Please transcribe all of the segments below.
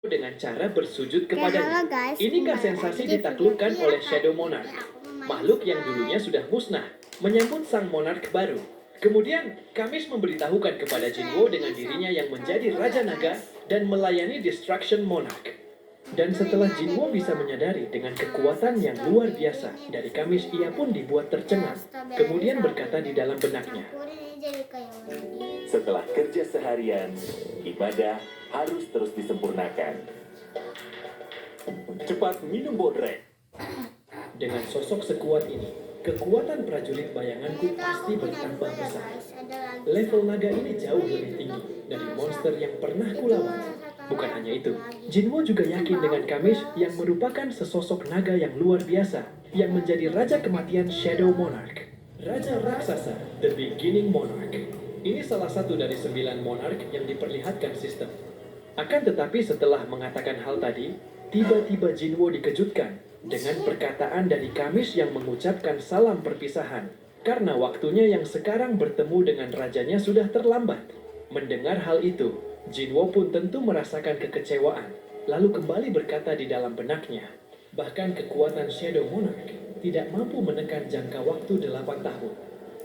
dengan cara bersujud Oke, halo kepadanya. guys, Inikah kembali sensasi lagi di ditaklukkan video oleh kita. Shadow Kali Monarch? ini aku memainkan Makhluk yang dulunya sudah musnah, menyambut sang monark baru. Kemudian, Kamis memberitahukan kepada Jinwo dengan dirinya yang menjadi Raja Naga dan melayani Destruction Monarch. Dan setelah Jinwo bisa menyadari dengan kekuatan yang luar biasa dari Kamis, ia pun dibuat tercengang. Kemudian berkata di dalam benaknya, campurin jadi kayak gini. Setelah kerja seharian, ibadah harus terus disempurnakan. Cepat minum bodrek. dengan sosok sekuat ini, kekuatan prajurit bayanganku pasti bertambah besar. Level naga ini jauh lebih tinggi dari monster yang pernah kulawan. Bukan hanya itu, Jinwo juga yakin dengan Kamis yang merupakan sesosok naga yang luar biasa, yang menjadi Raja Kematian Shadow Monarch. Raja Raksasa, The Beginning Monarch. Ini salah satu dari 9 monarch yang diperlihatkan sistem. Akan tetapi setelah mengatakan hal tadi, tiba-tiba Jinwo dikejutkan dengan perkataan dari Kamis yang mengucapkan salam perpisahan. Karena waktunya yang sekarang bertemu dengan rajanya sudah terlambat. Mendengar hal itu, Jinwo pun tentu merasakan kekecewaan, lalu kembali berkata di dalam benaknya, bahkan kekuatan Shadow Monarch tidak mampu menekan jangka waktu 8 tahun.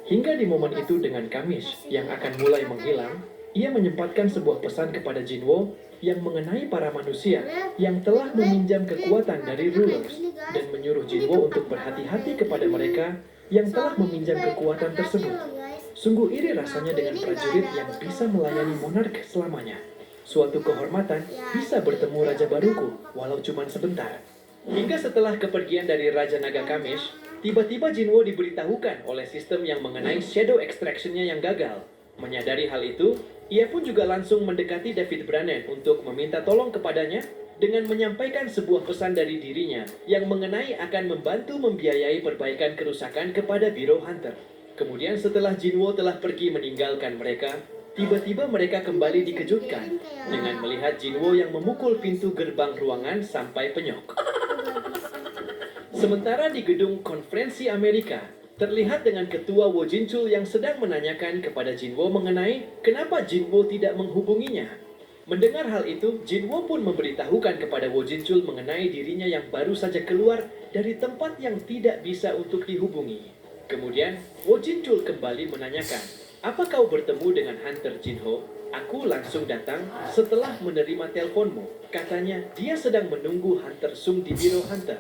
Hingga di momen itu dengan Kamis yang akan mulai menghilang, ia menyempatkan sebuah pesan kepada Jinwo yang mengenai para manusia yang telah meminjam kekuatan dari rulers dan menyuruh Jinwo untuk berhati-hati kepada mereka yang telah meminjam kekuatan tersebut. Sungguh iri rasanya dengan prajurit yang bisa melayani monark selamanya. Suatu kehormatan bisa bertemu Raja Baruku, walau cuma sebentar. Hingga setelah kepergian dari Raja Naga Kamis, tiba-tiba Jinwo diberitahukan oleh sistem yang mengenai shadow extraction-nya yang gagal. Menyadari hal itu, ia pun juga langsung mendekati David Brannen untuk meminta tolong kepadanya dengan menyampaikan sebuah pesan dari dirinya yang mengenai akan membantu membiayai perbaikan kerusakan kepada Biro Hunter. Kemudian setelah Jinwo telah pergi meninggalkan mereka, tiba-tiba mereka kembali dikejutkan dengan melihat Jinwo yang memukul pintu gerbang ruangan sampai penyok. Sementara di gedung konferensi Amerika, terlihat dengan ketua Wo Jinchul yang sedang menanyakan kepada Jinwo mengenai kenapa Jinwo tidak menghubunginya. Mendengar hal itu, Jinwo pun memberitahukan kepada Wo Jinchul mengenai dirinya yang baru saja keluar dari tempat yang tidak bisa untuk dihubungi. Kemudian, Wo Jinchul kembali menanyakan, "Apa kau bertemu dengan Hunter Jinho?" "Aku langsung datang setelah menerima teleponmu." Katanya, dia sedang menunggu Hunter Sung di Biro Hunter.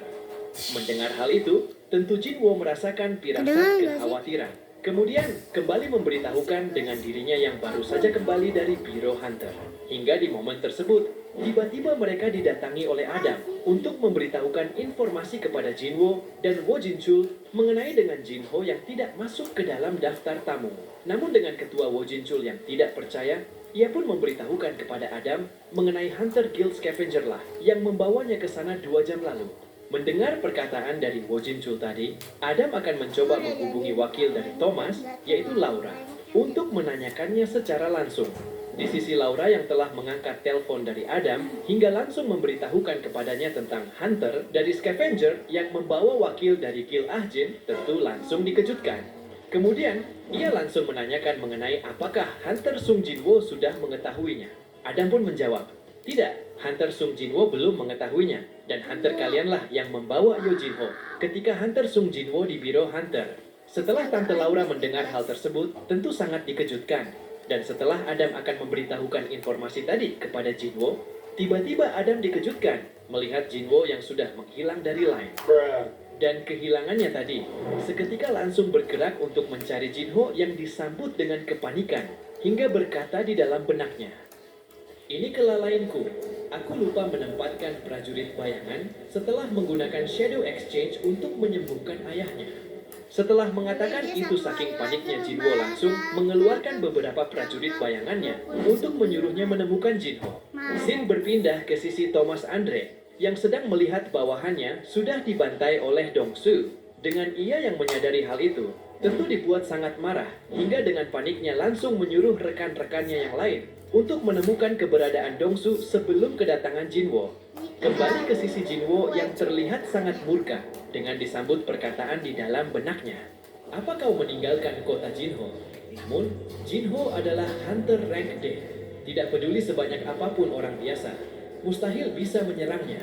Mendengar hal itu, tentu Jinwo merasakan firasat kekhawatiran. Kemudian, kembali memberitahukan dengan dirinya yang baru saja kembali dari Biro Hunter. Hingga di momen tersebut, tiba-tiba mereka didatangi oleh Adam untuk memberitahukan informasi kepada Jinwo dan Wo Jinchul mengenai dengan Jinho yang tidak masuk ke dalam daftar tamu. Namun dengan ketua Wo Jinchul yang tidak percaya, ia pun memberitahukan kepada Adam mengenai Hunter Guild Scavenger lah yang membawanya ke sana 2 jam lalu. Mendengar perkataan dari Wo Jinchul tadi, Adam akan mencoba menghubungi wakil dari Thomas, yaitu Laura, untuk menanyakannya secara langsung. Di sisi Laura yang telah mengangkat telepon dari Adam hingga langsung memberitahukan kepadanya tentang Hunter dari Scavenger yang membawa wakil dari Guild Ahjin, tentu langsung dikejutkan. Kemudian, ia langsung menanyakan mengenai apakah Hunter Sung Jinwo sudah mengetahuinya. Adam pun menjawab, "Tidak, Hunter Sung Jinwo belum mengetahuinya, dan Hunter kalianlah yang membawa Yo Jinho ketika Hunter Sung Jinwo di Biro Hunter." Setelah Tante Laura mendengar hal tersebut, tentu sangat dikejutkan. Dan setelah Adam akan memberitahukan informasi tadi kepada Jinwo, tiba-tiba Adam dikejutkan melihat Jinwo yang sudah menghilang dari line. Dan kehilangannya tadi, seketika langsung bergerak untuk mencari Jinho yang disambut dengan kepanikan, hingga berkata di dalam benaknya, "Ini kelalaianku. Aku lupa menempatkan prajurit bayangan setelah menggunakan Shadow Exchange untuk menyembuhkan ayahnya." Setelah mengatakan itu saking paniknya Jinwo langsung mengeluarkan beberapa prajurit bayangannya untuk menyuruhnya menemukan Jinho. Scene berpindah ke sisi Thomas Andre yang sedang melihat bawahannya sudah dibantai oleh Dongsu. Dengan ia yang menyadari hal itu, tentu dibuat sangat marah hingga dengan paniknya langsung menyuruh rekan-rekannya yang lain untuk menemukan keberadaan Dongsu sebelum kedatangan Jinwo. Kembali ke sisi Jinwo yang terlihat sangat murka dengan disambut perkataan di dalam benaknya, "Apa kau meninggalkan kota Jinho?" Namun, Jinho adalah Hunter Rank D. Tidak peduli sebanyak apapun orang biasa, mustahil bisa menyerangnya.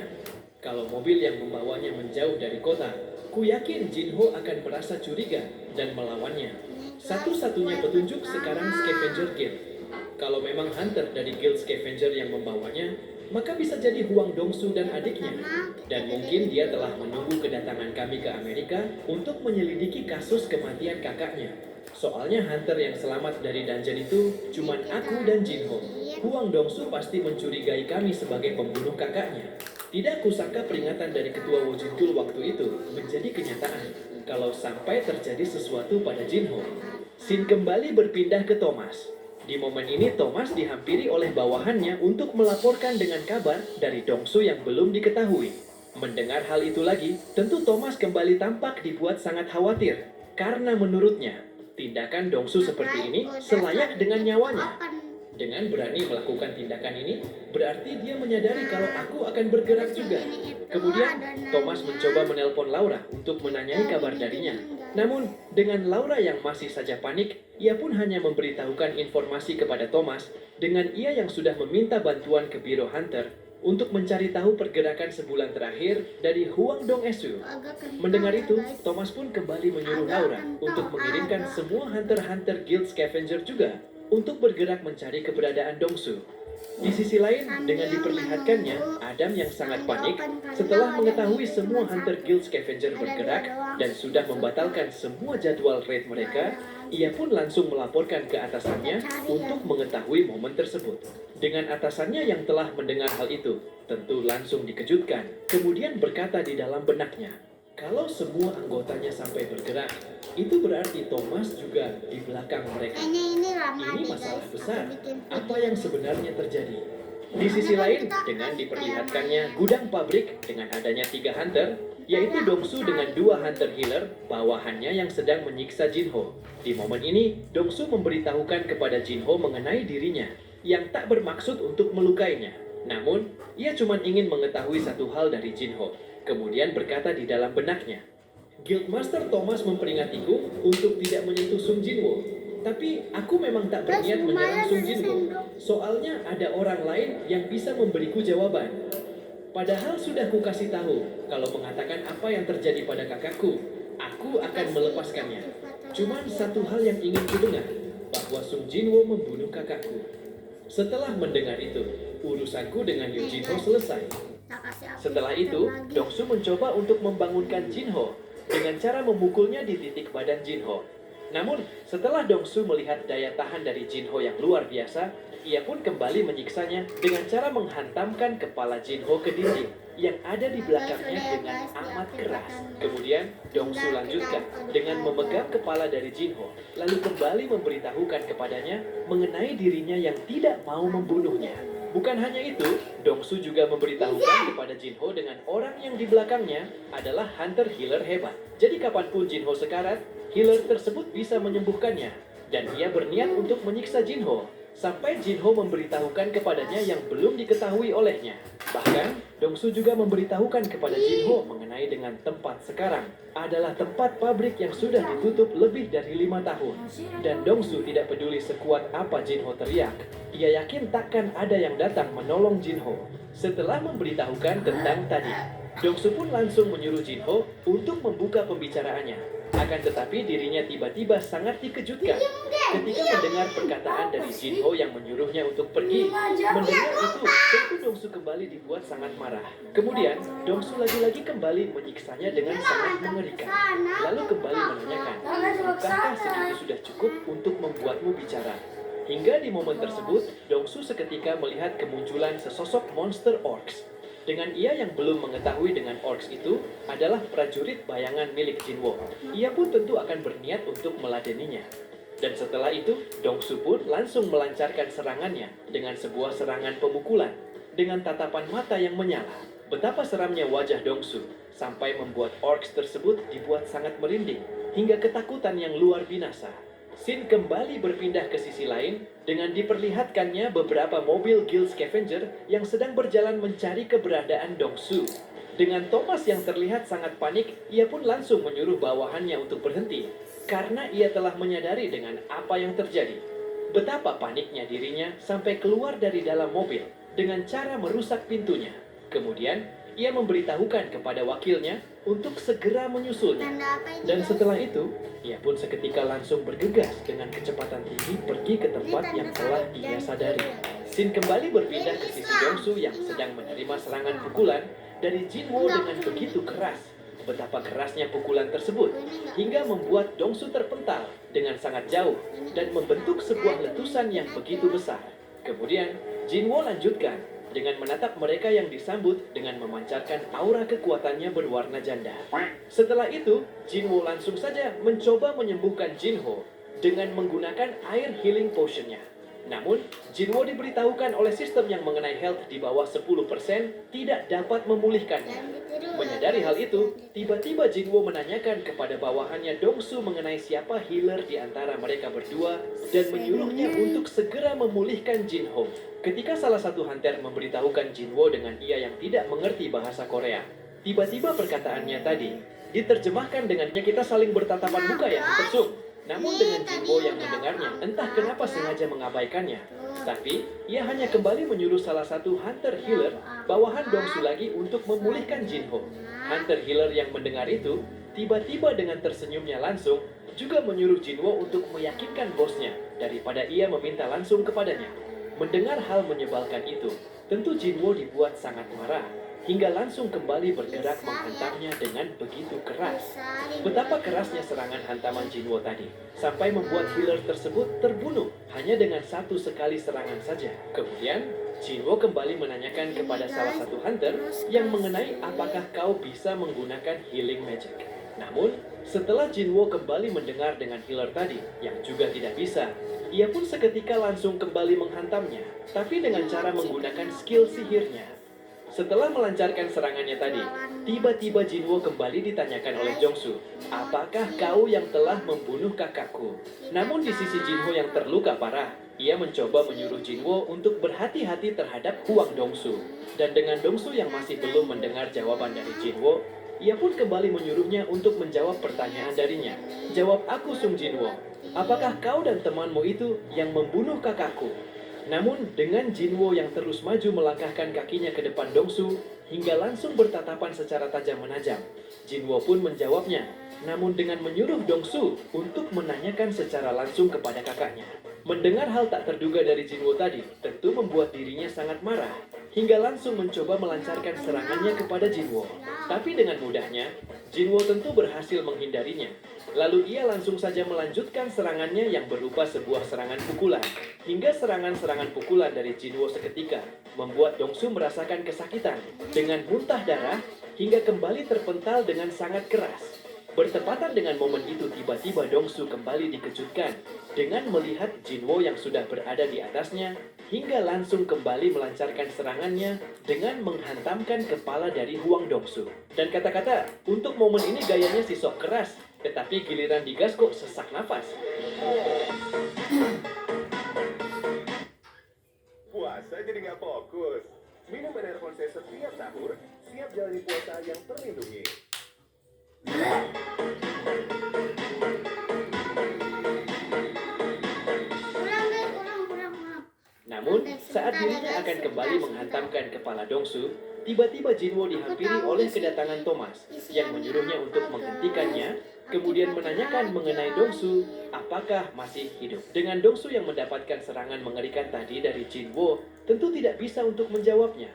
Kalau mobil yang membawanya menjauh dari kota, ku yakin Jinho akan merasa curiga dan melawannya. Satu-satunya petunjuk sekarang Scavenger Guild. Kalau memang hunter dari Guild Scavenger yang membawanya, maka bisa jadi Huang Dongsu dan adiknya. Dan mungkin dia telah menunggu kedatangan kami ke Amerika untuk menyelidiki kasus kematian kakaknya. Soalnya hunter yang selamat dari dungeon itu cuman aku dan Jinho. Huang Dongsu pasti mencurigai kami sebagai pembunuh kakaknya. Tidak kusangka peringatan dari ketua Wojintul waktu itu menjadi kenyataan. Kalau sampai terjadi sesuatu pada Jinho. Sin kembali berpindah ke Thomas. Di momen ini Thomas dihampiri oleh bawahannya untuk melaporkan dengan kabar dari Dongsu yang belum diketahui. Mendengar hal itu lagi, tentu Thomas kembali tampak dibuat sangat khawatir. Karena menurutnya, tindakan Dongsu seperti ini selayak dengan nyawanya. Dengan berani melakukan tindakan ini, berarti dia menyadari kalau aku akan bergerak juga. Kemudian, Thomas mencoba menelpon Laura untuk menanyai kabar darinya. Namun, dengan Laura yang masih saja panik, ia pun hanya memberitahukan informasi kepada Thomas dengan ia yang sudah meminta bantuan ke Biro Hunter untuk mencari tahu pergerakan sebulan terakhir dari Huang Dong-esu. Mendengar itu, Thomas pun kembali menyuruh Laura untuk mengirimkan semua hunter-hunter Guild Scavenger juga untuk bergerak mencari keberadaan Dongsu. Di sisi lain, dengan diperlihatkannya Adam yang sangat panik setelah mengetahui semua hunter Guild Scavenger bergerak dan sudah membatalkan semua jadwal raid mereka, ia pun langsung melaporkan ke atasannya untuk mengetahui momen tersebut. Dengan atasannya yang telah mendengar hal itu, tentu langsung dikejutkan, kemudian berkata di dalam benaknya, kalau semua anggotanya sampai bergerak, itu berarti Thomas juga di belakang mereka. Ini masalah besar. Apa yang sebenarnya terjadi? Di sisi lain, dengan diperlihatkannya gudang pabrik dengan adanya 3 hunter, yaitu Dongsu dengan 2 hunter healer, bawahannya yang sedang menyiksa Jinho. Di momen ini, Dongsu memberitahukan kepada Jinho mengenai dirinya, yang tak bermaksud untuk melukainya. Namun, ia cuma ingin mengetahui satu hal dari Jinho. Kemudian berkata di dalam benaknya, Guildmaster Thomas memperingatku untuk tidak menyentuh Sung Jinwo. Tapi aku memang tak berniat menyerang Sung Jinwo. Soalnya ada orang lain yang bisa memberiku jawaban. Padahal sudah kukasih tahu kalau mengatakan apa yang terjadi pada kakakku, aku akan melepaskannya. Cuman satu hal yang ingin kudengar, bahwa Sung Jinwo membunuh kakakku. Setelah mendengar itu, urusanku dengan Yo Jinho selesai. Setelah itu, Dongsu mencoba untuk membangunkan Jinho dengan cara memukulnya di titik badan Jinho. Namun, setelah Dongsu melihat daya tahan dari Jinho yang luar biasa, ia pun kembali menyiksanya dengan cara menghantamkan kepala Jinho ke dinding yang ada di belakangnya dengan amat keras. Kemudian, Dongsu lanjutkan dengan memegang kepala dari Jinho, lalu kembali memberitahukan kepadanya mengenai dirinya yang tidak mau membunuhnya. Bukan hanya itu, Dongsu juga memberitahukan kepada Jinho dengan orang yang di belakangnya adalah hunter healer hebat. Jadi kapanpun Jinho sekarat, healer tersebut bisa menyembuhkannya. Dan ia berniat untuk menyiksa Jinho, sampai Jinho memberitahukan kepadanya yang belum diketahui olehnya. Bahkan, Dongsu juga memberitahukan kepada Jinho mengenai dengan tempat sekarang adalah tempat pabrik yang sudah ditutup lebih dari 5 tahun. Dan Dongsu tidak peduli sekuat apa Jinho teriak. Ia yakin takkan ada yang datang menolong Jinho. Setelah memberitahukan tentang tadi, Dongsu pun langsung menyuruh Jinho untuk membuka pembicaraannya. Akan tetapi dirinya tiba-tiba sangat dikejutkan ketika mendengar perkataan dari Jinho yang menyuruhnya untuk pergi. Mendengar itu, tentu Dongsu kembali dibuat sangat marah. Kemudian, Dongsu lagi-lagi kembali menyiksanya dengan sangat mengerikan. Lalu kembali menanyakan, bukankah segitu sudah cukup untuk membuatmu bicara? Hingga di momen tersebut, Dongsu seketika melihat kemunculan sesosok monster orcs. Dengan ia yang belum mengetahui dengan orcs itu adalah prajurit bayangan milik Jinwo. Ia pun tentu akan berniat untuk meladeninya. Dan setelah itu, Dongsu pun langsung melancarkan serangannya dengan sebuah serangan pemukulan dengan tatapan mata yang menyala. Betapa seramnya wajah Dongsu sampai membuat orcs tersebut dibuat sangat merinding hingga ketakutan yang luar binasa. Sin kembali berpindah ke sisi lain dengan diperlihatkannya beberapa mobil Guild Scavenger yang sedang berjalan mencari keberadaan Dongsu. Dengan Thomas yang terlihat sangat panik, ia pun langsung menyuruh bawahannya untuk berhenti karena ia telah menyadari dengan apa yang terjadi. Betapa paniknya dirinya sampai keluar dari dalam mobil dengan cara merusak pintunya. Kemudian, ia memberitahukan kepada wakilnya untuk segera menyusulnya. Tanda apa ini? Dan guys? setelah itu, ia pun seketika langsung bergegas dengan kecepatan tinggi pergi ke tempat yang telah ia sadari. Sin kembali berpindah ke sisi Dongsu yang sedang menerima serangan pukulan dari Jinwo dengan begitu keras. Betapa kerasnya pukulan tersebut hingga membuat Dongsu terpental dengan sangat jauh dan membentuk sebuah letusan yang begitu besar. Kemudian, Jinwo lanjutkan dengan menatap mereka yang disambut dengan memancarkan aura kekuatannya berwarna janda. Setelah itu, Jinwo langsung saja mencoba menyembuhkan Jinho dengan menggunakan air healing potion-nya. Namun, Jinwo diberitahukan oleh sistem yang mengenai health di bawah 10% tidak dapat memulihkannya. Menyadari hal itu, tiba-tiba Jinwo menanyakan kepada bawahannya Dongsu mengenai siapa healer di antara mereka berdua dan menyuruhnya untuk segera memulihkan Jinho. Ketika salah satu hunter memberitahukan Jinwo dengan ia yang tidak mengerti bahasa Korea, tiba-tiba perkataannya tadi diterjemahkan dengannya kita saling bertatapan muka ya, tersung. Namun dengan Jinwo yang mendengarnya, entah kenapa sengaja mengabaikannya. Tapi, ia hanya kembali menyuruh salah satu hunter healer bawahan Dongsu lagi untuk memulihkan Jinho. Hunter healer yang mendengar itu, tiba-tiba dengan tersenyumnya langsung, juga menyuruh Jinwo untuk meyakinkan bosnya daripada ia meminta langsung kepadanya. Mendengar hal menyebalkan itu, tentu Jinwo dibuat sangat marah, hingga langsung kembali bergerak menghantamnya dengan begitu keras. Betapa kerasnya serangan hantaman Jinwo tadi, sampai membuat healer tersebut terbunuh hanya dengan satu sekali serangan saja. Kemudian, Jinwo kembali menanyakan kepada salah satu hunter yang mengenai apakah kau bisa menggunakan healing magic. Namun, setelah Jinwo kembali mendengar dengan healer tadi yang juga tidak bisa, ia pun seketika langsung kembali menghantamnya, tapi dengan cara menggunakan skill sihirnya. Setelah melancarkan serangannya tadi, tiba-tiba Jinwo kembali ditanyakan oleh Jongsu, apakah kau yang telah membunuh kakakku? Namun di sisi Jinho yang terluka parah, ia mencoba menyuruh Jinwo untuk berhati-hati terhadap Huang Dongsu. Dan dengan Dongsu yang masih belum mendengar jawaban dari Jinwo, ia pun kembali menyuruhnya untuk menjawab pertanyaan darinya. Jawab aku Sung Jinwo, apakah kau dan temanmu itu yang membunuh kakakku? Namun dengan Jinwo yang terus maju melangkahkan kakinya ke depan Dongsu hingga langsung bertatapan secara tajam menajam, Jinwo pun menjawabnya, namun dengan menyuruh Dongsu untuk menanyakan secara langsung kepada kakaknya. Mendengar hal tak terduga dari Jinwo tadi, tentu membuat dirinya sangat marah, hingga langsung mencoba melancarkan serangannya kepada Jinwo. Tapi dengan mudahnya, Jinwo tentu berhasil menghindarinya. Lalu ia langsung saja melanjutkan serangannya yang berupa sebuah serangan pukulan. Hingga serangan-serangan pukulan dari Jinwo seketika membuat Dongsu merasakan kesakitan dengan muntah darah hingga kembali terpental dengan sangat keras. Bertepatan dengan momen itu tiba-tiba Dongsu kembali dikejutkan dengan melihat Jinwo yang sudah berada di atasnya hingga langsung kembali melancarkan serangannya dengan menghantamkan kepala dari Huang Dongsu. Dan kata-kata, untuk momen ini gayanya si sok keras, tetapi giliran digas kok sesak nafas. Puasa jadi nggak fokus. Minum Enervon setiap sahur, siap jalani puasa yang terlindungi. Namun, saat dirinya akan kembali menghantamkan kepala Dongsu, tiba-tiba Jinwo dihampiri oleh kedatangan Thomas yang menyuruhnya untuk menghentikannya, kemudian menanyakan mengenai Dongsu, apakah masih hidup. Dengan Dongsu yang mendapatkan serangan mengerikan tadi dari Jinwo, tentu tidak bisa untuk menjawabnya.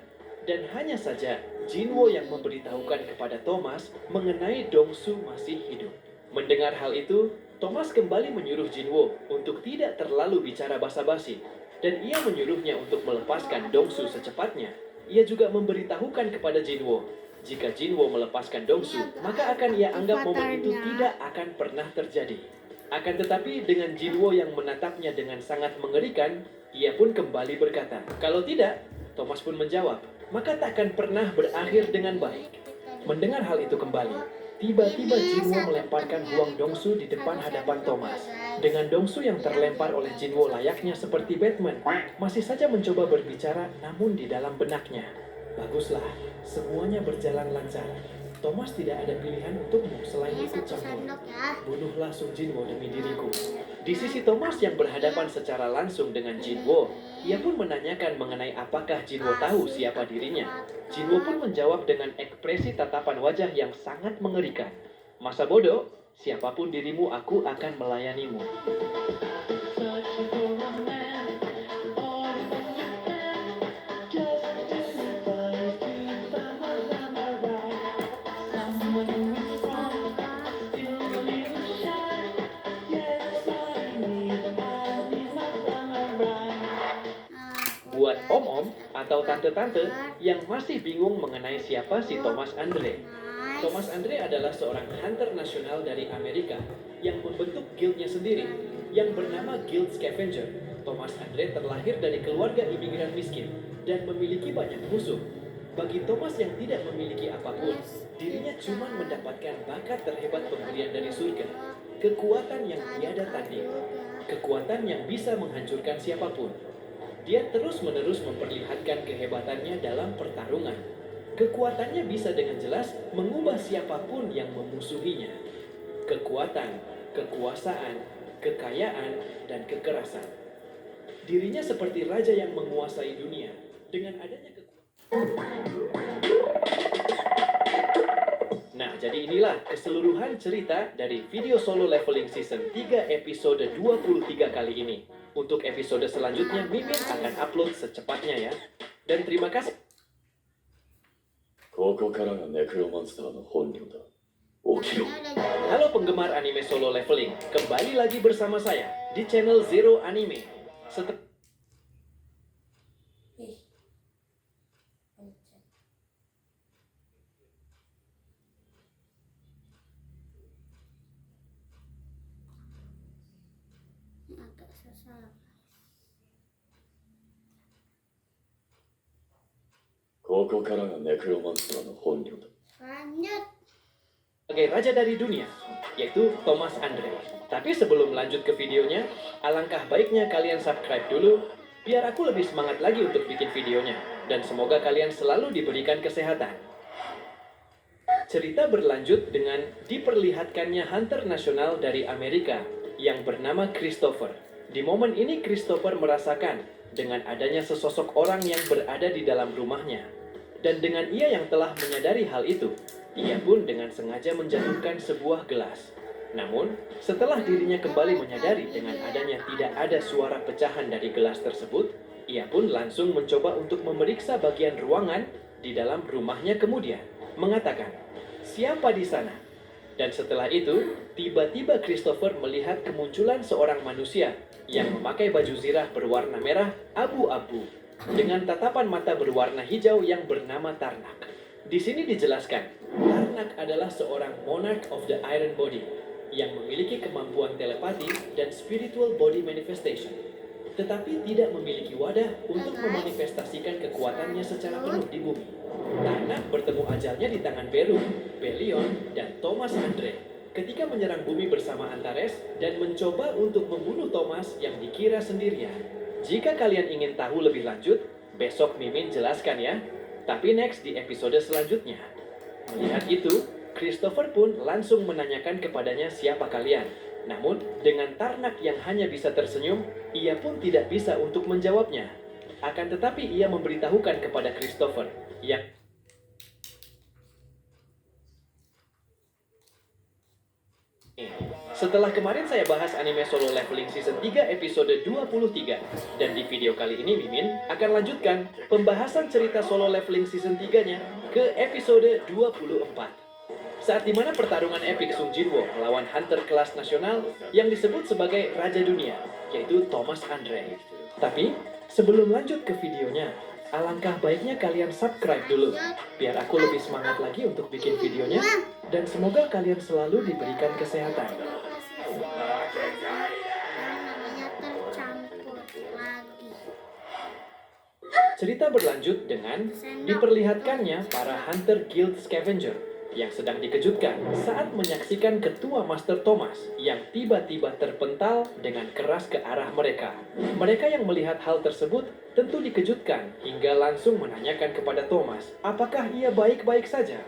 Dan hanya saja Jinwo yang memberitahukan kepada Thomas mengenai Dongsu masih hidup. Mendengar hal itu, Thomas kembali menyuruh Jinwo untuk tidak terlalu bicara basa-basi. Dan ia menyuruhnya untuk melepaskan Dongsu secepatnya. Ia juga memberitahukan kepada Jinwo, jika Jinwo melepaskan Dongsu, maka akan ia anggap momen itu tidak akan pernah terjadi. Akan tetapi dengan Jinwo yang menatapnya dengan sangat mengerikan, ia pun kembali berkata, kalau tidak, Thomas pun menjawab, maka takkan pernah berakhir dengan baik. Mendengar hal itu kembali, tiba-tiba Jinwo melemparkan Huang Dongsu di depan hadapan Thomas. Dengan Dongsu yang terlempar oleh Jinwo layaknya seperti Batman, masih saja mencoba berbicara namun di dalam benaknya. Baguslah, semuanya berjalan lancar. Thomas tidak ada pilihan untukmu selain ikut campur. Bunuhlah Sung Jinwo demi diriku. Di sisi Thomas yang berhadapan secara langsung dengan Jinwo, ia pun menanyakan mengenai apakah Jinwo tahu siapa dirinya. Jinwo pun menjawab dengan ekspresi tatapan wajah yang sangat mengerikan. Masa bodoh, siapapun dirimu aku akan melayanimu. Buat om-om atau tante-tante yang masih bingung mengenai siapa si Thomas Andre. Thomas Andre adalah seorang hunter nasional dari Amerika yang membentuk guildnya sendiri yang bernama Guild Scavenger. Thomas Andre terlahir dari keluarga imigran miskin dan memiliki banyak musuh. Bagi Thomas yang tidak memiliki apapun, dirinya cuma mendapatkan bakat terhebat pemberian dari surga, kekuatan yang tiada tanding, kekuatan yang bisa menghancurkan siapapun. Dia terus-menerus memperlihatkan kehebatannya dalam pertarungan. Kekuatannya bisa dengan jelas mengubah siapapun yang memusuhinya. Kekuatan, kekuasaan, kekayaan, dan kekerasan. Dirinya seperti raja yang menguasai dunia. Dengan adanya Nah, jadi inilah keseluruhan cerita dari video solo leveling season 3 episode 23 kali ini. Untuk episode selanjutnya, Mimin akan upload secepatnya ya. Dan terima kasih. ここからがネクロモンスターの本領だ。起きろ。 Halo penggemar anime solo leveling, kembali lagi bersama saya di channel Zero Anime. Agak susah. ここからがネクロモンスターの本領だ。 Lanjut. Sebagai raja dari dunia, yaitu Thomas Andre. Tapi sebelum lanjut ke videonya, alangkah baiknya kalian subscribe dulu, biar aku lebih semangat lagi untuk bikin videonya. Dan semoga kalian selalu diberikan kesehatan. Cerita berlanjut dengan diperlihatkannya hunter nasional dari Amerika yang bernama Christopher. Di momen ini Christopher merasakan dengan adanya sesosok orang yang berada di dalam rumahnya. Dan dengan ia yang telah menyadari hal itu, ia pun dengan sengaja menjatuhkan sebuah gelas. Namun, setelah dirinya kembali menyadari dengan adanya tidak ada suara pecahan dari gelas tersebut, ia pun langsung mencoba untuk memeriksa bagian ruangan di dalam rumahnya kemudian, mengatakan, "Siapa di sana?" Dan setelah itu, tiba-tiba Christopher melihat kemunculan seorang manusia yang memakai baju zirah berwarna merah abu-abu dengan tatapan mata berwarna hijau yang bernama Tarnak. Di sini dijelaskan, Tarnak adalah seorang monarch of the Iron Body yang memiliki kemampuan telepati dan spiritual body manifestation, tetapi tidak memiliki wadah untuk memanifestasikan kekuatannya secara penuh di bumi. Tarnak bertemu ajalnya di tangan Beru, Belion, dan Thomas Andre ketika menyerang bumi bersama Antares dan mencoba untuk membunuh Thomas yang dikira sendirian. Jika kalian ingin tahu lebih lanjut, besok Mimin jelaskan ya. Tapi next di episode selanjutnya. Melihat itu, Christopher pun langsung menanyakan kepadanya siapa kalian. Namun, dengan Tarnak yang hanya bisa tersenyum, ia pun tidak bisa untuk menjawabnya. Akan tetapi ia memberitahukan kepada Christopher yang setelah kemarin saya bahas anime solo leveling season 3 episode 23, dan di video kali ini Mimin akan lanjutkan pembahasan cerita solo leveling season 3-nya ke episode 24. Saat dimana pertarungan epik Sung Jinwo melawan hunter kelas nasional yang disebut sebagai Raja Dunia, yaitu Thomas Andre. Tapi, sebelum lanjut ke videonya, alangkah baiknya kalian subscribe dulu, biar aku lebih semangat lagi untuk bikin videonya, dan semoga kalian selalu diberikan kesehatan. Namanya tercampur lagi. Cerita berlanjut dengan diperlihatkannya para hunter Guild Scavenger yang sedang dikejutkan saat menyaksikan ketua Master Thomas yang tiba-tiba terpental dengan keras ke arah mereka. Mereka yang melihat hal tersebut tentu dikejutkan hingga langsung menanyakan kepada Thomas apakah ia baik-baik saja.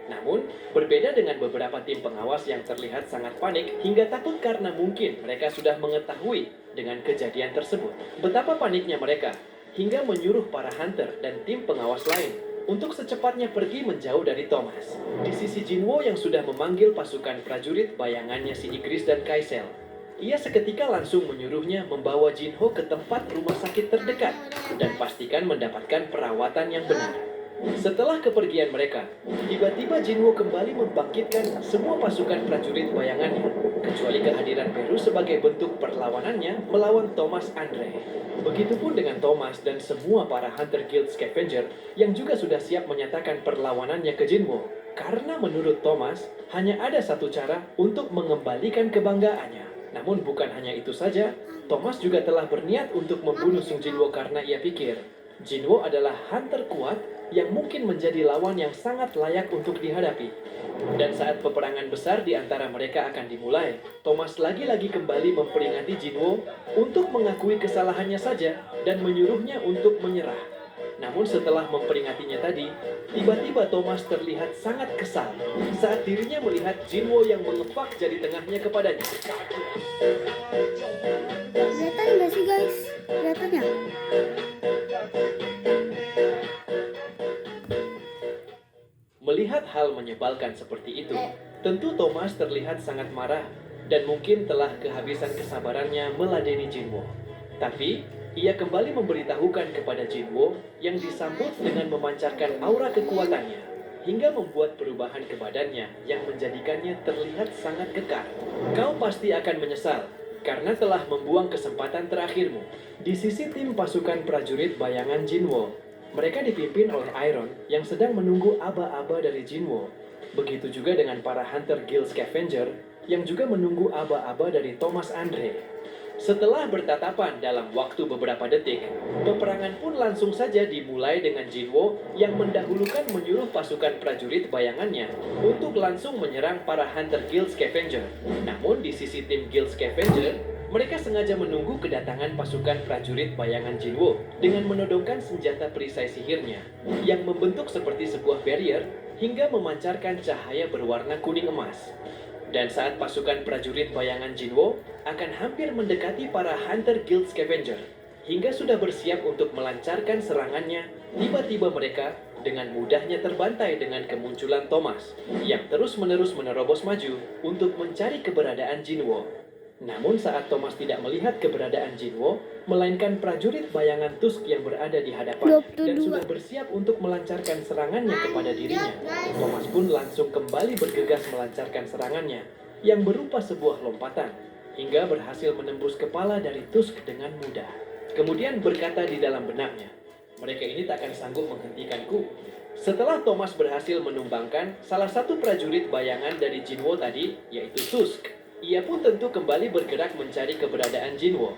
Namun, berbeda dengan beberapa tim pengawas yang terlihat sangat panik hingga takut karena mungkin mereka sudah mengetahui dengan kejadian tersebut. Betapa paniknya mereka hingga menyuruh para hunter dan tim pengawas lain untuk secepatnya pergi menjauh dari Thomas. Di sisi Jinwo yang sudah memanggil pasukan prajurit bayangannya si Igris dan Kaisel, ia seketika langsung menyuruhnya membawa Jinho ke tempat rumah sakit terdekat dan pastikan mendapatkan perawatan yang benar. Setelah kepergian mereka, tiba-tiba Jinwo kembali membangkitkan semua pasukan prajurit bayangannya, kecuali kehadiran Beru sebagai bentuk perlawanannya melawan Thomas Andre. Begitupun dengan Thomas dan semua para Hunter Guild Scavenger yang juga sudah siap menyatakan perlawanannya ke Jinwo. Karena menurut Thomas, hanya ada satu cara untuk mengembalikan kebanggaannya. Namun bukan hanya itu saja, Thomas juga telah berniat untuk membunuh Sung Jinwo karena ia pikir Jinwo adalah hunter kuat yang mungkin menjadi lawan yang sangat layak untuk dihadapi. Dan saat peperangan besar di antara mereka akan dimulai, Thomas lagi-lagi kembali memperingati Jinwo untuk mengakui kesalahannya saja dan menyuruhnya untuk menyerah. Namun setelah memperingatinya tadi, tiba-tiba Thomas terlihat sangat kesal saat dirinya melihat Jinwo yang mengepak jari tengahnya kepadanya. Kelihatan nggak sih guys? Kelihatan ya? Melihat hal menyebalkan seperti itu, tentu Thomas terlihat sangat marah dan mungkin telah kehabisan kesabarannya meladeni Jinwo. Tapi, ia kembali memberitahukan kepada Jinwo yang disambut dengan memancarkan aura kekuatannya hingga membuat perubahan ke badannya yang menjadikannya terlihat sangat kekar. Kau pasti akan menyesal karena telah membuang kesempatan terakhirmu. Di sisi tim pasukan prajurit bayangan Jinwo, mereka dipimpin oleh Iron yang sedang menunggu aba-aba dari Jinwo. Begitu juga dengan para Hunter Guild Scavenger yang juga menunggu aba-aba dari Thomas Andre. Setelah bertatapan dalam waktu beberapa detik, peperangan pun langsung saja dimulai dengan Jinwo yang mendahulukan menyuruh pasukan prajurit bayangannya untuk langsung menyerang para Hunter Guild Scavenger. Namun di sisi tim Guild Scavenger, mereka sengaja menunggu kedatangan pasukan prajurit bayangan Jinwo dengan menodongkan senjata perisai sihirnya yang membentuk seperti sebuah barrier hingga memancarkan cahaya berwarna kuning emas. Dan saat pasukan prajurit bayangan Jinwo akan hampir mendekati para Hunter Guild Scavenger hingga sudah bersiap untuk melancarkan serangannya, tiba-tiba mereka dengan mudahnya terbantai dengan kemunculan Thomas yang terus-menerus menerobos maju untuk mencari keberadaan Jinwo. Namun saat Thomas tidak melihat keberadaan Jinwo, melainkan prajurit bayangan Tusk yang berada di hadapan dan sudah bersiap untuk melancarkan serangannya kepada dirinya, Thomas pun langsung kembali bergegas melancarkan serangannya yang berupa sebuah lompatan hingga berhasil menembus kepala dari Tusk dengan mudah. Kemudian berkata di dalam benaknya, mereka ini takkan sanggup menghentikanku. Setelah Thomas berhasil menumbangkan salah satu prajurit bayangan dari Jinwo tadi, yaitu Tusk, ia pun tentu kembali bergerak mencari keberadaan Jinwo.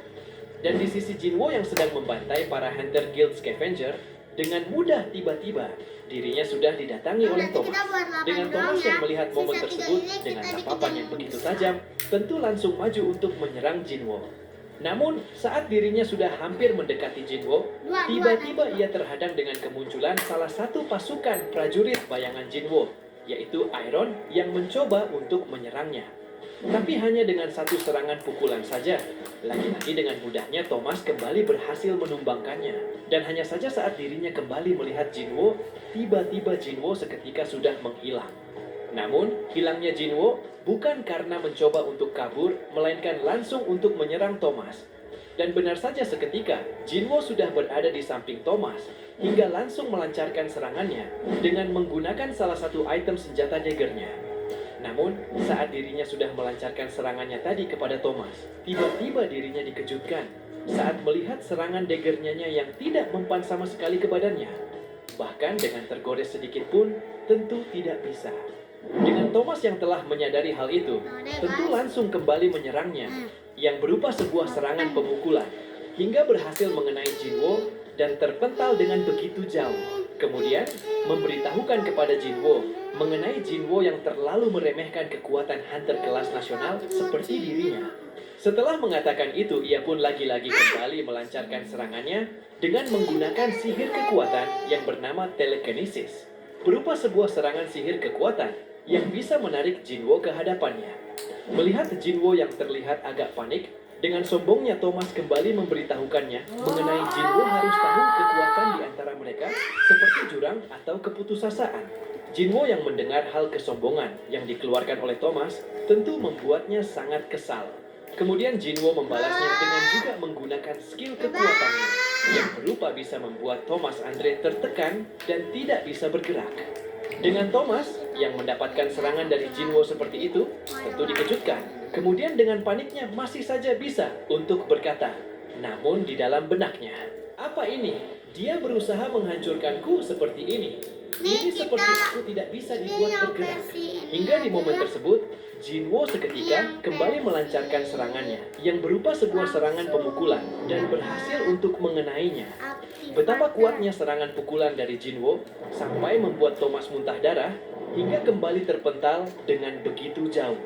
Dan di sisi Jinwo yang sedang membantai para Hunter Guild Scavenger, dengan mudah tiba-tiba dirinya sudah didatangi oleh Thomas. Dengan Thomas yang melihat momen tersebut dengan tatapan yang begitu tajam, tentu langsung maju untuk menyerang Jinwo. Namun, saat dirinya sudah hampir mendekati Jinwo, tiba-tiba ia terhadang dengan kemunculan salah satu pasukan prajurit bayangan Jinwo, yaitu Iron yang mencoba untuk menyerangnya. Tapi hanya dengan satu serangan pukulan saja, lagi-lagi dengan mudahnya Thomas kembali berhasil menumbangkannya. Dan hanya saja saat dirinya kembali melihat Jinwo, tiba-tiba Jinwo seketika sudah menghilang. Namun, hilangnya Jinwo bukan karena mencoba untuk kabur, melainkan langsung untuk menyerang Thomas. Dan benar saja seketika, Jinwo sudah berada di samping Thomas, hingga langsung melancarkan serangannya dengan menggunakan salah satu item senjata daggernya. Namun, saat dirinya sudah melancarkan serangannya tadi kepada Thomas, tiba-tiba dirinya dikejutkan saat melihat serangan daggernya yang tidak mempan sama sekali ke badannya. Bahkan dengan tergores sedikit pun, tentu tidak bisa. Dengan Thomas yang telah menyadari hal itu, tentu langsung kembali menyerangnya, yang berupa sebuah serangan pemukulan, hingga berhasil mengenai Jinwo dan terpental dengan begitu jauh. Kemudian, memberitahukan kepada Jinwo mengenai Jinwo yang terlalu meremehkan kekuatan hunter kelas nasional seperti dirinya. Setelah mengatakan itu, ia pun lagi-lagi kembali melancarkan serangannya dengan menggunakan sihir kekuatan yang bernama telekinesis. berupa sebuah serangan sihir kekuatan yang bisa menarik Jinwo ke hadapannya. Melihat Jinwo yang terlihat agak panik, dengan sombongnya Thomas kembali memberitahukannya mengenai Jinwo harus tahu kekuatan di antara mereka seperti jurang atau keputusasaan. Jinwo yang mendengar hal kesombongan yang dikeluarkan oleh Thomas tentu membuatnya sangat kesal. Kemudian Jinwo membalasnya dengan juga menggunakan skill kekuatannya yang berupa bisa membuat Thomas Andre tertekan dan tidak bisa bergerak. Dengan Thomas yang mendapatkan serangan dari Jinwo seperti itu, tentu dikejutkan. Kemudian dengan paniknya masih saja bisa untuk berkata, namun di dalam benaknya, apa ini? Dia berusaha menghancurkanku seperti ini. Ini seperti aku tidak bisa dibuat bergerak. Hingga di momen tersebut, Jinwo seketika kembali melancarkan serangannya yang berupa sebuah serangan pemukulan dan berhasil untuk mengenainya. Betapa kuatnya serangan pukulan dari Jinwo sampai membuat Thomas muntah darah hingga kembali terpental dengan begitu jauh.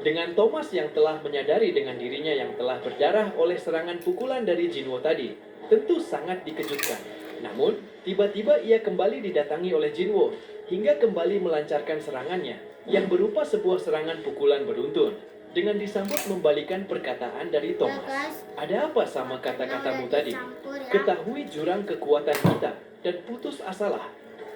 Dengan Thomas yang telah menyadari dengan dirinya yang telah berdarah oleh serangan pukulan dari Jinwo tadi, tentu sangat dikejutkan. Namun, tiba-tiba ia kembali didatangi oleh Jinwo hingga kembali melancarkan serangannya yang berupa sebuah serangan pukulan beruntun dengan disambut membalikan perkataan dari Thomas. Ada apa sama kata-katamu tadi? Ketahui jurang kekuatan kita dan putus asalah.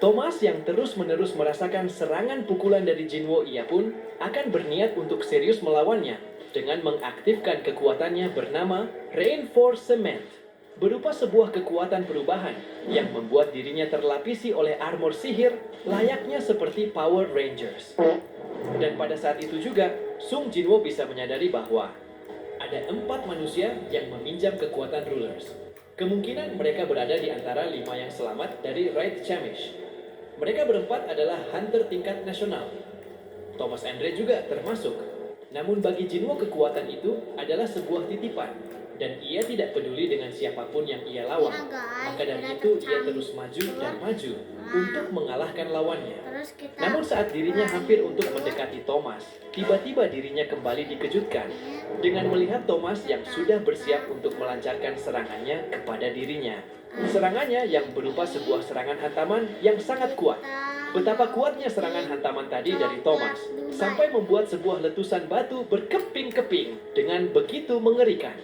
Thomas yang terus-menerus merasakan serangan pukulan dari Jinwo, ia pun akan berniat untuk serius melawannya dengan mengaktifkan kekuatannya bernama Reinforcement, berupa sebuah kekuatan perubahan yang membuat dirinya terlapisi oleh armor sihir layaknya seperti Power Rangers. Dan pada saat itu juga, Sung Jinwo bisa menyadari bahwa ada 4 manusia yang meminjam kekuatan Rulers. Kemungkinan mereka berada di antara 5 yang selamat dari Raid Chamish. Mereka berempat adalah hunter tingkat nasional. Thomas Andre juga termasuk. Namun bagi Jinwo kekuatan itu adalah sebuah titipan dan ia tidak peduli dengan siapapun yang ia lawan. Maka dari itu ia terus maju dan maju untuk mengalahkan lawannya. Namun saat dirinya hampir untuk mendekati Thomas, tiba-tiba dirinya kembali dikejutkan dengan melihat Thomas yang sudah bersiap untuk melancarkan serangannya kepada dirinya. Serangannya yang berupa sebuah serangan hantaman yang sangat kuat. Betapa kuatnya serangan hantaman tadi dari Thomas sampai membuat sebuah letusan batu berkeping-keping dengan begitu mengerikan.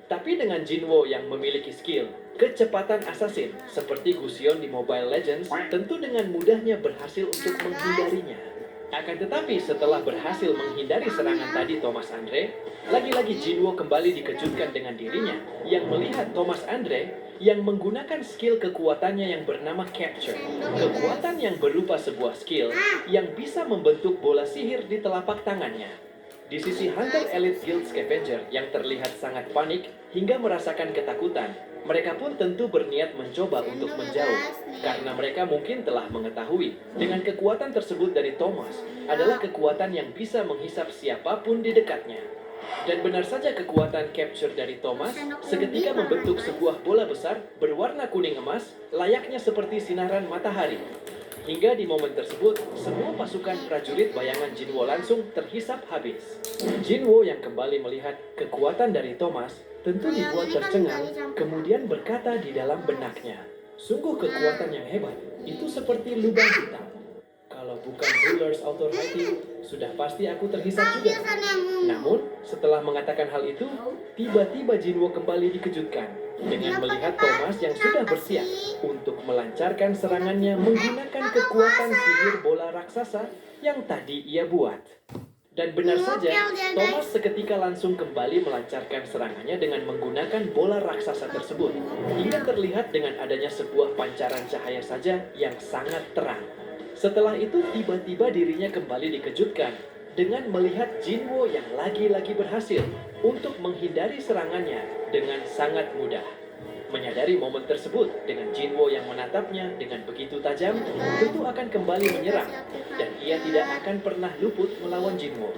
Tapi dengan Jinwo yang memiliki skill kecepatan assassin seperti Gusion di Mobile Legends, tentu dengan mudahnya berhasil untuk menghindarinya. Akan tetapi setelah berhasil menghindari serangan tadi Thomas Andre, lagi-lagi Jinwo kembali dikejutkan dengan dirinya yang melihat Thomas Andre yang menggunakan skill kekuatannya yang bernama Capture. Kekuatan yang berupa sebuah skill yang bisa membentuk bola sihir di telapak tangannya. Di sisi Hunter Elite Guild Scavenger yang terlihat sangat panik hingga merasakan ketakutan, mereka pun tentu berniat mencoba untuk menjauh, karena mereka mungkin telah mengetahui dengan kekuatan tersebut dari Thomas adalah kekuatan yang bisa menghisap siapapun di dekatnya. Dan benar saja kekuatan capture dari Thomas seketika membentuk sebuah bola besar berwarna kuning emas layaknya seperti sinaran matahari. Hingga di momen tersebut, semua pasukan prajurit bayangan Jinwo langsung terhisap habis. Jinwo yang kembali melihat kekuatan dari Thomas tentu dibuat tercengang, kemudian berkata di dalam benaknya, "Sungguh kekuatan yang hebat, itu seperti lubang hitam. Kalau bukan Ruler's Authority, sudah pasti aku terhisap juga." Namun, setelah mengatakan hal itu, tiba-tiba Jinwo kembali dikejutkan dengan melihat Thomas yang sudah bersiap untuk melancarkan serangannya menggunakan kekuatan sihir bola raksasa yang tadi ia buat. Dan benar saja, Thomas seketika langsung kembali melancarkan serangannya dengan menggunakan bola raksasa tersebut, hingga terlihat dengan adanya sebuah pancaran cahaya saja yang sangat terang. Setelah itu tiba-tiba dirinya kembali dikejutkan dengan melihat Jinwo yang lagi-lagi berhasil untuk menghindari serangannya dengan sangat mudah. Menyadari momen tersebut dengan Jinwo yang menatapnya dengan begitu tajam, tentu akan kembali menyerang dan ia tidak akan pernah luput melawan Jinwo.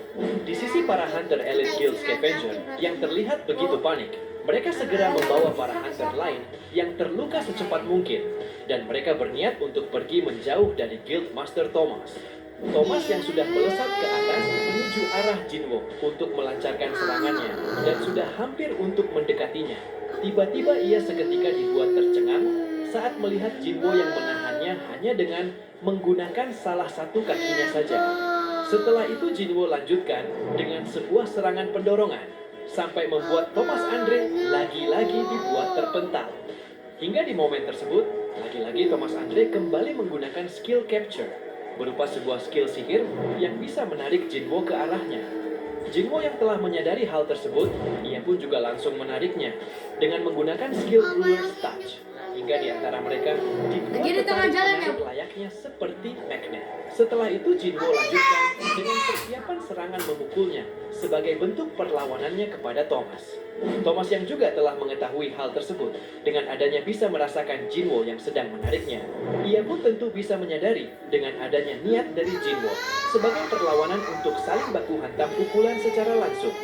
Di sisi para Hunter Elite Guild Scavenger yang terlihat begitu panik, mereka segera membawa para hunter lain yang terluka secepat mungkin dan mereka berniat untuk pergi menjauh dari Guild Master Thomas. Thomas yang sudah melesat ke atas menuju arah Jinwo untuk melancarkan serangannya dan sudah hampir untuk mendekatinya. Tiba-tiba ia seketika dibuat tercengang saat melihat Jinwo yang menahan melawannya hanya dengan menggunakan salah satu kakinya saja. Setelah itu Jinwo lanjutkan dengan sebuah serangan pendorongan sampai membuat Thomas Andre lagi-lagi dibuat terpental. Hingga di momen tersebut, lagi-lagi Thomas Andre kembali menggunakan skill capture berupa sebuah skill sihir yang bisa menarik Jinwo ke arahnya. Jinwo yang telah menyadari hal tersebut, ia pun juga langsung menariknya dengan menggunakan skill Ruler's Touch. Hingga di antara mereka dibuat Lagi di tengah tertarik jalan, menarik layaknya seperti magnet. Setelah itu Jinwo lanjutkan dengan persiapan serangan memukulnya sebagai bentuk perlawanannya kepada Thomas. Thomas yang juga telah mengetahui hal tersebut dengan adanya bisa merasakan Jinwo yang sedang menariknya. Ia pun tentu bisa menyadari dengan adanya niat dari Jinwo sebagai perlawanan untuk saling baku hantam pukulan secara langsung.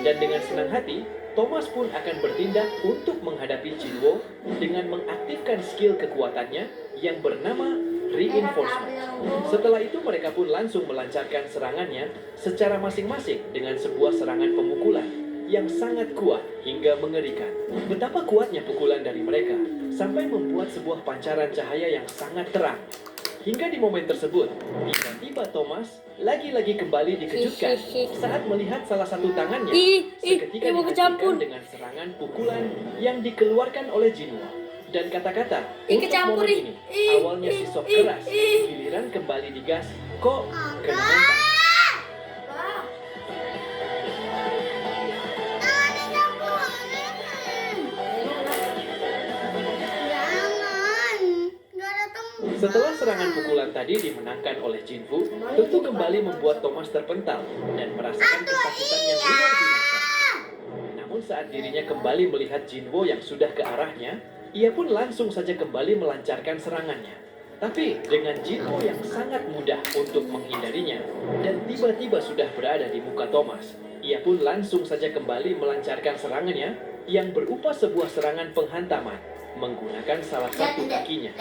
Dan dengan senang hati, Thomas pun akan bertindak untuk menghadapi Jinwo dengan mengaktifkan skill kekuatannya yang bernama Reinforcement. Setelah itu mereka pun langsung melancarkan serangannya secara masing-masing dengan sebuah serangan pemukulan yang sangat kuat hingga mengerikan. Betapa kuatnya pukulan dari mereka sampai membuat sebuah pancaran cahaya yang sangat terang. Hingga di momen tersebut, tiba-tiba Thomas lagi-lagi kembali dikejutkan saat melihat salah satu tangannya seketika mau kecampur dihancurkan dengan serangan pukulan yang dikeluarkan oleh Jinwo. Dan kata-kata, untuk kecampur, momen ini, awalnya si sok keras, giliran kembali digas, kok kena mental. Jangan. Nggak ada teman. Setelah serangan pukulan tadi dimenangkan oleh Jinwoo, tentu kembali membuat Thomas terpental dan merasakan kesakitan yang luar biasa. Namun saat dirinya kembali melihat Jinwoo yang sudah ke arahnya, ia pun langsung saja kembali melancarkan serangannya. Tapi dengan Jinwoo yang sangat mudah untuk menghindarinya dan tiba-tiba sudah berada di muka Thomas, ia pun langsung saja kembali melancarkan serangannya yang berupa sebuah serangan penghantaman menggunakan salah satu kakinya.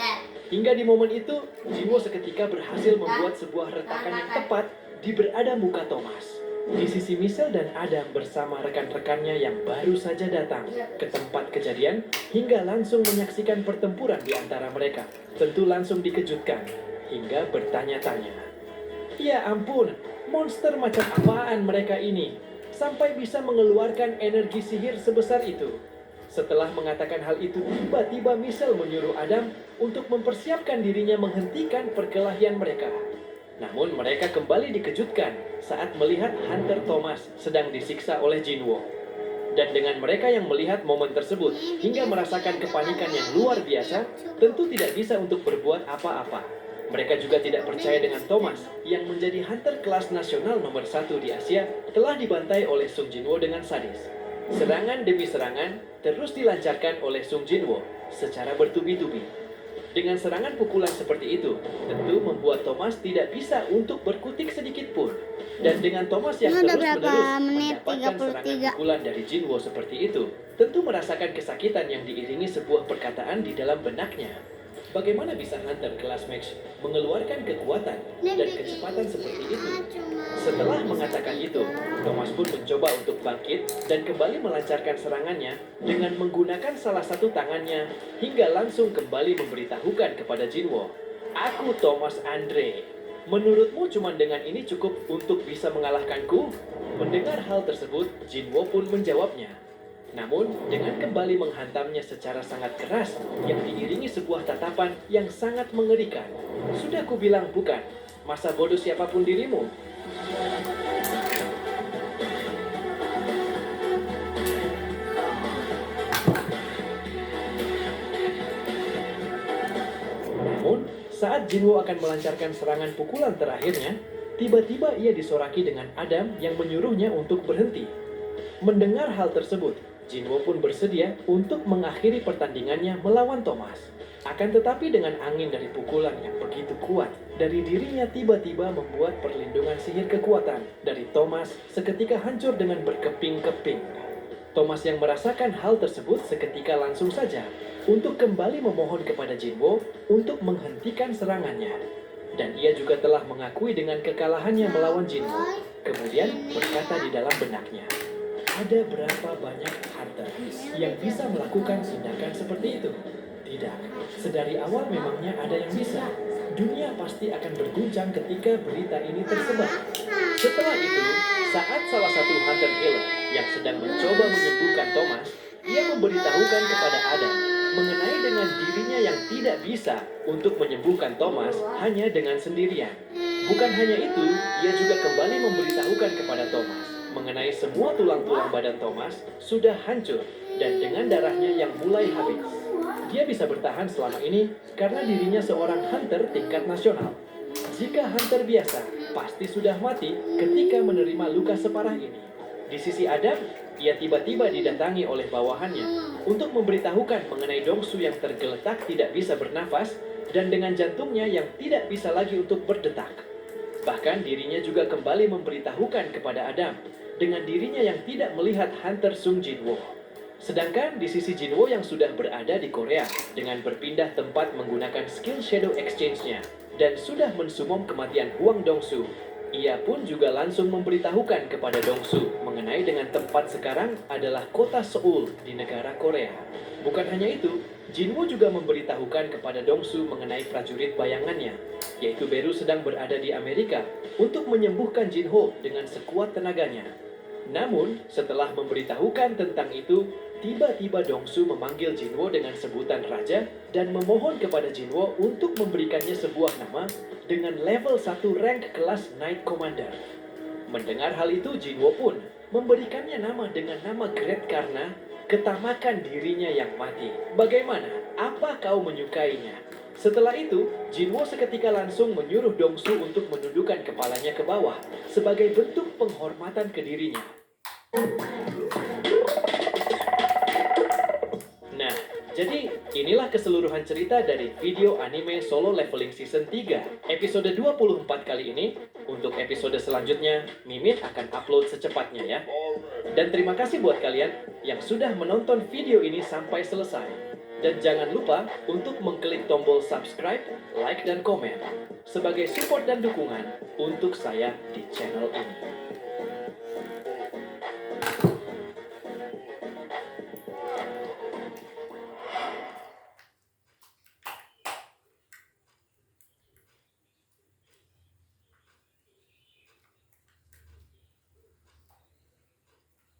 Hingga di momen itu, Jinwoo seketika berhasil membuat sebuah retakan yang tepat di berada muka Thomas. Di sisi Michelle dan Adam bersama rekan-rekannya yang baru saja datang ke tempat kejadian hingga langsung menyaksikan pertempuran di antara mereka, tentu langsung dikejutkan hingga bertanya-tanya. Ya ampun, monster macam apaan mereka ini? Sampai bisa mengeluarkan energi sihir sebesar itu. Setelah mengatakan hal itu, tiba-tiba Michelle menyuruh Adam untuk mempersiapkan dirinya menghentikan perkelahian mereka. Namun mereka kembali dikejutkan saat melihat Hunter Thomas sedang disiksa oleh Jinwoo. Dan dengan mereka yang melihat momen tersebut hingga merasakan kepanikan yang luar biasa, tentu tidak bisa untuk berbuat apa-apa. Mereka juga tidak percaya dengan Thomas yang menjadi hunter kelas nasional nomor 1 di Asia telah dibantai oleh Sung Jinwoo dengan sadis. Serangan demi serangan terus dilancarkan oleh Sung Jinwoo secara bertubi-tubi. Dengan serangan pukulan seperti itu, tentu membuat Thomas tidak bisa untuk berkutik sedikit pun. Dan dengan Thomas yang Ini udah terus-menerus berapa menit? mendapatkan serangan 33. pukulan dari Jinwoo seperti itu, tentu merasakan kesakitan yang diiringi sebuah perkataan di dalam benaknya. Bagaimana bisa Hunter kelas Max mengeluarkan kekuatan dan kecepatan seperti itu? Setelah mengatakan itu, Thomas pun mencoba untuk bangkit dan kembali melancarkan serangannya dengan menggunakan salah satu tangannya hingga langsung kembali memberitahukan kepada Jinwoo, "Aku Thomas Andre. Menurutmu cuma dengan ini cukup untuk bisa mengalahkanku?" Mendengar hal tersebut, Jinwoo pun menjawabnya. Namun, dengan kembali menghantamnya secara sangat keras yang diiringi sebuah tatapan yang sangat mengerikan. Sudah kubilang bukan, masa bodoh siapapun dirimu. Namun, saat Jinwoo akan melancarkan serangan pukulan terakhirnya, tiba-tiba ia disoraki dengan Adam yang menyuruhnya untuk berhenti. Mendengar hal tersebut, Jinwoo pun bersedia untuk mengakhiri pertandingannya melawan Thomas. Akan tetapi dengan angin dari pukulan yang begitu kuat dari dirinya tiba-tiba membuat perlindungan sihir kekuatan dari Thomas seketika hancur dengan berkeping-keping. Thomas yang merasakan hal tersebut seketika langsung saja untuk kembali memohon kepada Jinwoo untuk menghentikan serangannya. Dan ia juga telah mengakui dengan kekalahannya melawan Jinwoo. Kemudian berkata di dalam benaknya, "Ada berapa banyak hunter yang bisa melakukan tindakan seperti itu? Tidak, sedari awal memangnya ada yang bisa. Dunia pasti akan berguncang ketika berita ini tersebar. Setelah itu, saat salah satu hunter killer yang sedang mencoba menyembuhkan Thomas, ia memberitahukan kepada Adam mengenai dengan dirinya yang tidak bisa untuk menyembuhkan Thomas hanya dengan sendirian. Bukan hanya itu, ia juga kembali memberitahukan kepada Thomas mengenai semua tulang-tulang badan Thomas sudah hancur dan dengan darahnya yang mulai habis. Dia bisa bertahan selama ini karena dirinya seorang hunter tingkat nasional. Jika hunter biasa, pasti sudah mati ketika menerima luka separah ini. Di sisi Adam, ia tiba-tiba didatangi oleh bawahannya untuk memberitahukan mengenai Dongsu yang tergeletak tidak bisa bernafas dan dengan jantungnya yang tidak bisa lagi untuk berdetak. Bahkan dirinya juga kembali memberitahukan kepada Adam dengan dirinya yang tidak melihat hunter Sung Jinwo. Sedangkan di sisi Jinwo yang sudah berada di Korea dengan berpindah tempat menggunakan skill Shadow Exchange-nya dan sudah mensumom kematian Hwang Dongsu, ia pun juga langsung memberitahukan kepada Dongsu mengenai dengan tempat sekarang adalah kota Seoul di negara Korea. Bukan hanya itu, Jinwo juga memberitahukan kepada Dongsu mengenai prajurit bayangannya, yaitu Beru sedang berada di Amerika untuk menyembuhkan Jinho dengan sekuat tenaganya. Namun, setelah memberitahukan tentang itu, tiba-tiba Dongsu memanggil Jinwo dengan sebutan raja dan memohon kepada Jinwo untuk memberikannya sebuah nama dengan level 1 rank kelas Knight Commander. Mendengar hal itu, Jinwo pun memberikannya nama dengan nama Great karena ketamakan dirinya yang mati. Bagaimana? Apa kau menyukainya? Setelah itu, Jinwo seketika langsung menyuruh Dongsu untuk menundukkan kepalanya ke bawah sebagai bentuk penghormatan ke dirinya. Nah, jadi inilah keseluruhan cerita dari video anime Solo Leveling Season 3 episode 24 kali ini. Untuk episode selanjutnya, Mimin akan upload secepatnya ya. Dan terima kasih buat kalian yang sudah menonton video ini sampai selesai. Dan jangan lupa untuk mengklik tombol subscribe, like, dan komen sebagai support dan dukungan untuk saya di channel ini.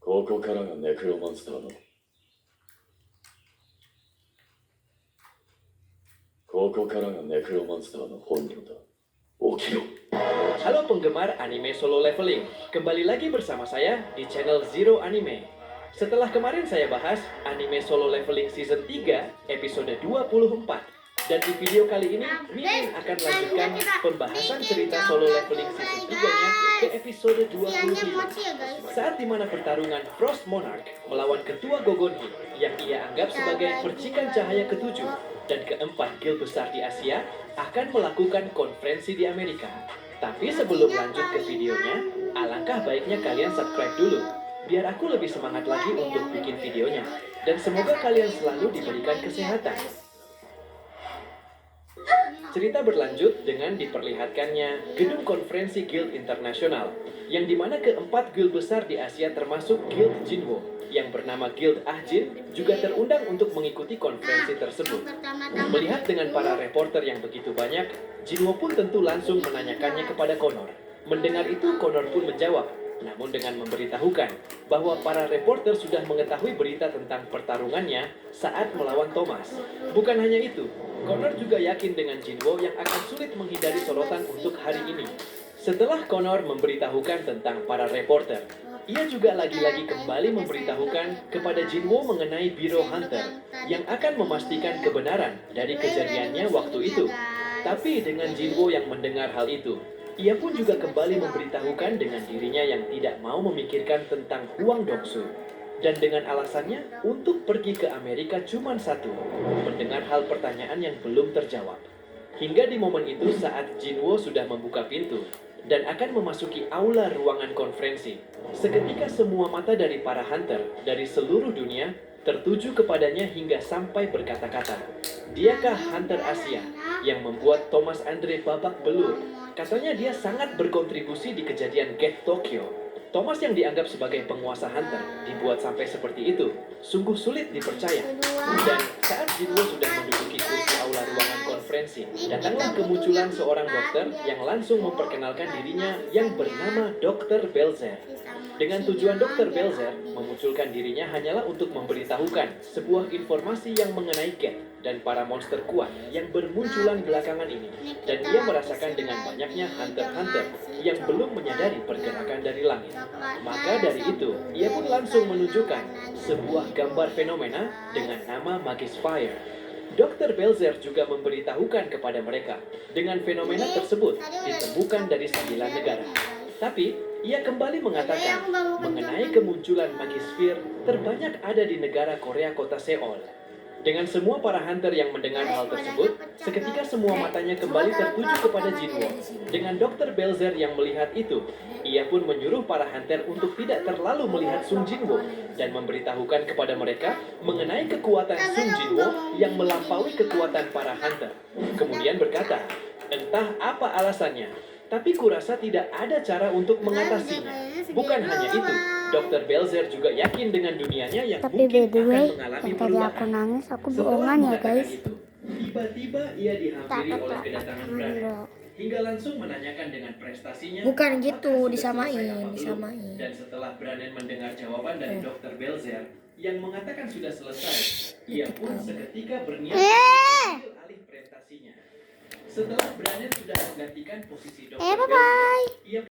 Koko kara ga necromancer no. Koko kara ga necromancer no honryo da. Okiro. Halo penggemar anime Solo Leveling, kembali lagi bersama saya di channel Zero Anime. Setelah kemarin saya bahas anime Solo Leveling Season 3 episode 24. Dan di video kali ini, Mimin akan lanjutkan pembahasan cerita Solo Leveling Season 3-nya ke episode 25. Saat dimana pertarungan Frost Monarch melawan ketua Gogonhi yang ia anggap sebagai percikan cahaya ketujuh dan keempat guild besar di Asia akan melakukan konferensi di Amerika. Tapi sebelum lanjut ke videonya, alangkah baiknya kalian subscribe dulu biar aku lebih semangat lagi untuk bikin videonya. Dan semoga kalian selalu diberikan kesehatan. Cerita berlanjut dengan diperlihatkannya gedung konferensi Guild Internasional, yang dimana keempat guild besar di Asia termasuk Guild Jinwo, yang bernama Guild Ahjin, juga terundang untuk mengikuti konferensi tersebut. Melihat dengan para reporter yang begitu banyak, Jinwo pun tentu langsung menanyakannya kepada Connor. Mendengar itu, Connor pun menjawab, namun dengan memberitahukan bahwa para reporter sudah mengetahui berita tentang pertarungannya saat melawan Thomas. Bukan hanya itu, Connor juga yakin dengan Jinwo yang akan sulit menghindari sorotan untuk hari ini. Setelah Connor memberitahukan tentang para reporter, ia juga lagi-lagi kembali memberitahukan kepada Jinwo mengenai Biro Hunter yang akan memastikan kebenaran dari kejadiannya waktu itu. Tapi dengan Jinwo yang mendengar hal itu, ia pun juga kembali memberitahukan dengan dirinya yang tidak mau memikirkan tentang Hwang Dongsu. Dan dengan alasannya untuk pergi ke Amerika cuma satu, mendengar hal pertanyaan yang belum terjawab. Hingga di momen itu saat Jinwo sudah membuka pintu dan akan memasuki aula ruangan konferensi, seketika semua mata dari para hunter dari seluruh dunia tertuju kepadanya hingga sampai berkata-kata, "Diakah hunter Asia yang membuat Thomas Andre babak belur? Katanya dia sangat berkontribusi di kejadian Gate Tokyo." Thomas yang dianggap sebagai penguasa Hunter dibuat sampai seperti itu. Sungguh sulit dipercaya. Dan saat Jinwo sudah menduduki kursi aula ruangan konferensi, datanglah kemunculan seorang dokter yang langsung memperkenalkan dirinya yang bernama Dr. Belzer. Dengan tujuan Dr. Belzer memunculkan dirinya hanyalah untuk memberitahukan sebuah informasi yang mengenai Cat dan para monster kuat yang bermunculan belakangan ini. Dan ia merasakan dengan banyaknya hunter-hunter yang belum menyadari pergerakan dari langit. Maka dari itu, ia pun langsung menunjukkan sebuah gambar fenomena dengan nama Magis Fire. Dr. Belzer juga memberitahukan kepada mereka dengan fenomena tersebut ditemukan dari 9 negara. Tapi, ia kembali mengatakan mengenai kemunculan Magisphere terbanyak ada di negara Korea kota Seoul. Dengan semua para hunter yang mendengar hal tersebut, seketika semua matanya kembali tertuju kepada Jinwo. Dengan Dr. Belzer yang melihat itu, ia pun menyuruh para hunter untuk tidak terlalu melihat Sung Jinwo dan memberitahukan kepada mereka mengenai kekuatan Sung Jinwo yang melampaui kekuatan para hunter. Kemudian berkata, entah apa alasannya, tapi kurasa tidak ada cara untuk mengatasinya. Bukan hanya itu, Dr. Belzer juga yakin dengan dunianya yang Tapi mungkin by the way, akan mengalami yang tadi aku perubahan. nangis aku Setelah bohongan ya mengatakan guys. itu, tiba-tiba ia dihampiri oleh kedatangan Brandon hingga langsung menanyakan dengan prestasinya. Bukan gitu, apakah sudah disamain, selesai apa belum. disamain. Dan setelah Brandon mendengar jawaban dari Dr. Belzer yang mengatakan sudah selesai, ia pun seketika berniat mengambil alih prestasinya. Setelah Brandon sudah menggantikan posisi Dr. Belzer, ia